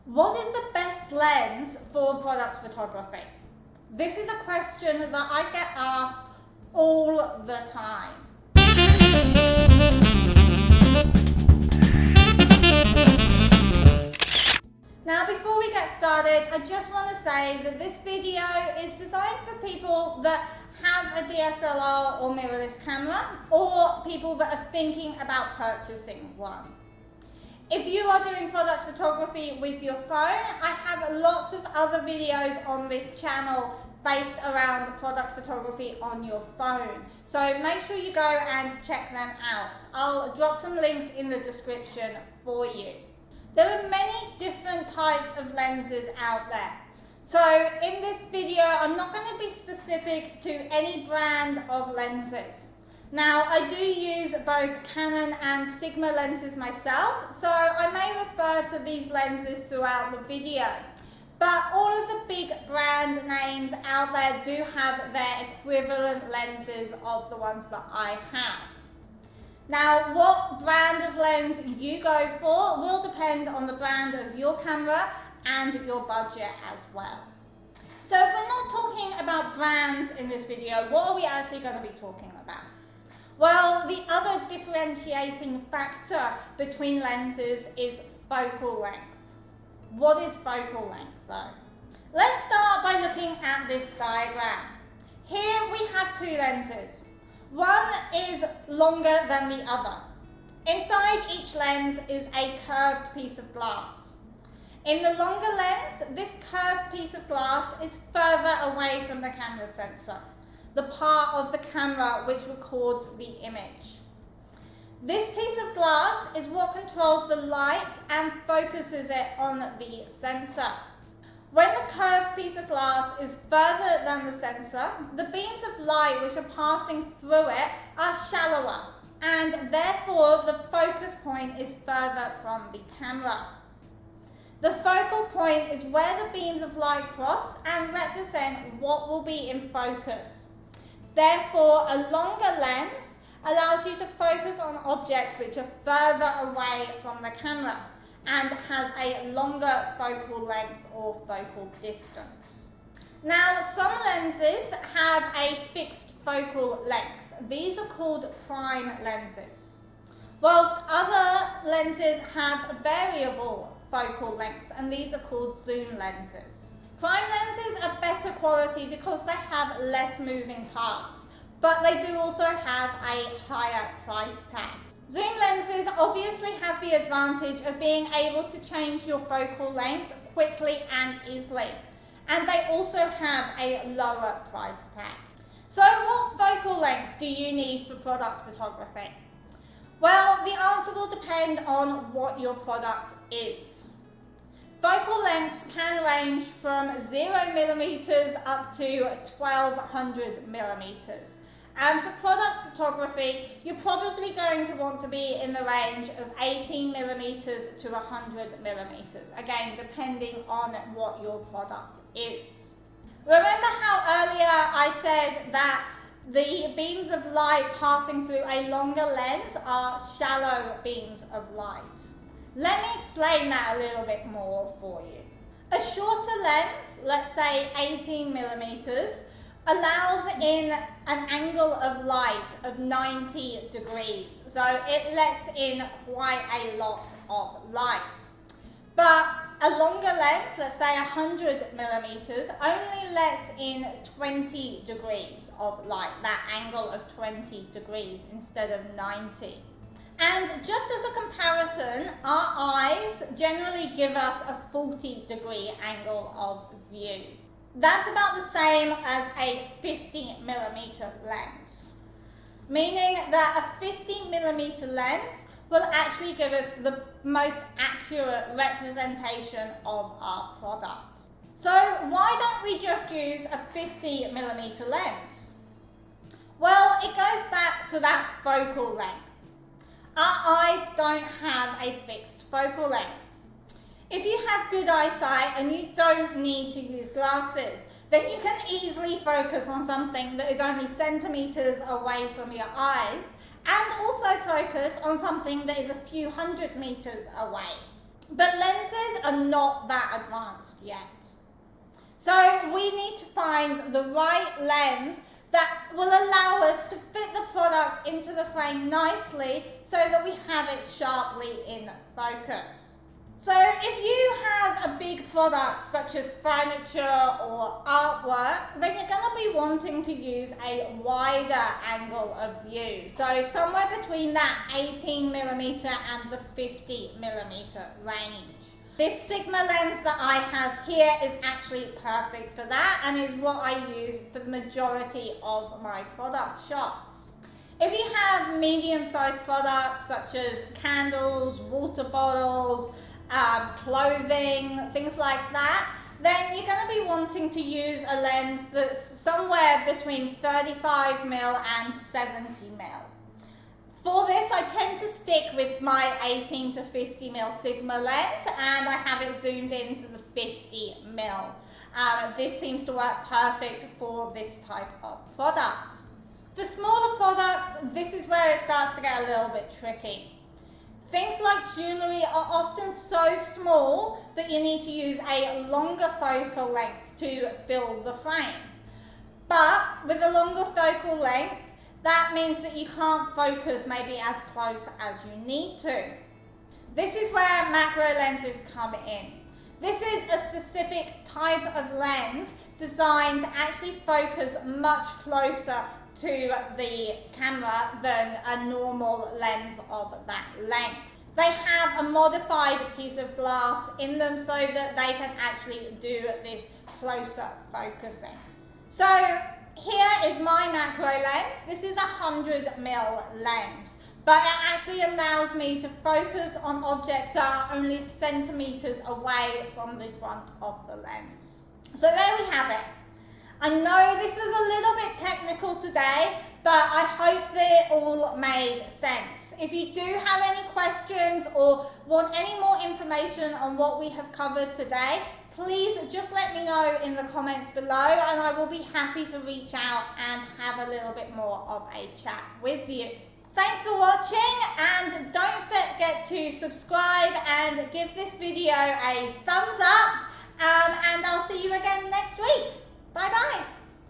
What is the best lens for product photography? This is a question that I get asked all the time. Now, before we get started, I just want to say that this video is designed for people that have a DSLR or mirrorless camera, or people that are thinking about purchasing one. If you are doing product photography with your phone, I have lots of other videos on this channel based around product photography on your phone. So make sure you go and check them out. I'll drop some links in the description for you. There are many different types of lenses out there. So in this video, I'm not going to be specific to any brand of lenses. Now, I do use both Canon and Sigma lenses myself, so I may refer to these lenses throughout the video. But all of the big brand names out there do have their equivalent lenses of the ones that I have. Now, what brand of lens you go for will depend on the brand of your camera and your budget as well. So we're not talking about brands in this video. What are we actually going to be talking about? Well, the other differentiating factor between lenses is focal length. What is focal length though? Let's start by looking at this diagram. Here we have two lenses. One is longer than the other. Inside each lens is a curved piece of glass. In the longer lens, this curved piece of glass is further away from the camera sensor, the part of the camera which records the image. This piece of glass is what controls the light and focuses it on the sensor. When the curved piece of glass is further than the sensor, the beams of light which are passing through it are shallower, and therefore the focus point is further from the camera. The focal point is where the beams of light cross and represent what will be in focus. Therefore, a longer lens allows you to focus on objects which are further away from the camera and has a longer focal length or focal distance. Now, some lenses have a fixed focal length. These are called prime lenses, whilst other lenses have variable focal lengths, and these are called zoom lenses. Prime lenses are better quality because they have less moving parts, but they do also have a higher price tag. Zoom lenses obviously have the advantage of being able to change your focal length quickly and easily, and they also have a lower price tag. So what focal length do you need for product photography? Well, the answer will depend on what your product is. Focal lengths can range from 0mm up to 1200mm. And for product photography, you're probably going to want to be in the range of 18mm to 100mm, again, depending on what your product is. Remember how earlier I said that the beams of light passing through a longer lens are shallow beams of light? Let me explain that a little bit more for you. A shorter lens, let's say 18mm, allows in an angle of light of 90 degrees. So it lets in quite a lot of light. But a longer lens, let's say 100mm, only lets in 20 degrees of light, that angle of 20 degrees instead of 90. And just as a comparison, our eyes generally give us a 40-degree angle of view. That's about the same as a 50mm lens, meaning that a 50mm lens will actually give us the most accurate representation of our product. So why don't we just use a 50mm lens? Well, it goes back to that focal length. Our eyes don't have a fixed focal length. If you have good eyesight and you don't need to use glasses, then you can easily focus on something that is only centimeters away from your eyes, and also focus on something that is a few hundred meters away. But lenses are not that advanced yet. So we need to find the right lens that will allow us to fit the product into the frame nicely so that we have it sharply in focus. So if you have a big product such as furniture or artwork, then you're going to be wanting to use a wider angle of view. So somewhere between that 18mm and the 50mm range. This Sigma lens that I have here is actually perfect for that and is what I use for the majority of my product shots. If you have medium-sized products such as candles, water bottles, clothing, things like that, then you're going to be wanting to use a lens that's somewhere between 35mm and 70mm. For this, I tend to stick with my 18 to 50mm Sigma lens, and I have it zoomed into the 50mm. This seems to work perfect for this type of product. For smaller products, this is where it starts to get a little bit tricky. Things like jewellery are often so small that you need to use a longer focal length to fill the frame. But with a longer focal length, that means that you can't focus maybe as close as you need to. This is where macro lenses come in. This is a specific type of lens designed to actually focus much closer to the camera than a normal lens of that length. They have a modified piece of glass in them so that they can actually do this closer focusing. So here is my macro lens. This is a 100mm lens, but it actually allows me to focus on objects that are only centimeters away from the front of the lens. So there we have it. I know this was a little bit technical today, but I hope that it all made sense. If you do have any questions or want any more information on what we have covered today, please just let me know in the comments below and I will be happy to reach out and have a little bit more of a chat with you. Thanks for watching, and don't forget to subscribe and give this video a thumbs up, and I'll see you again next week. Bye bye.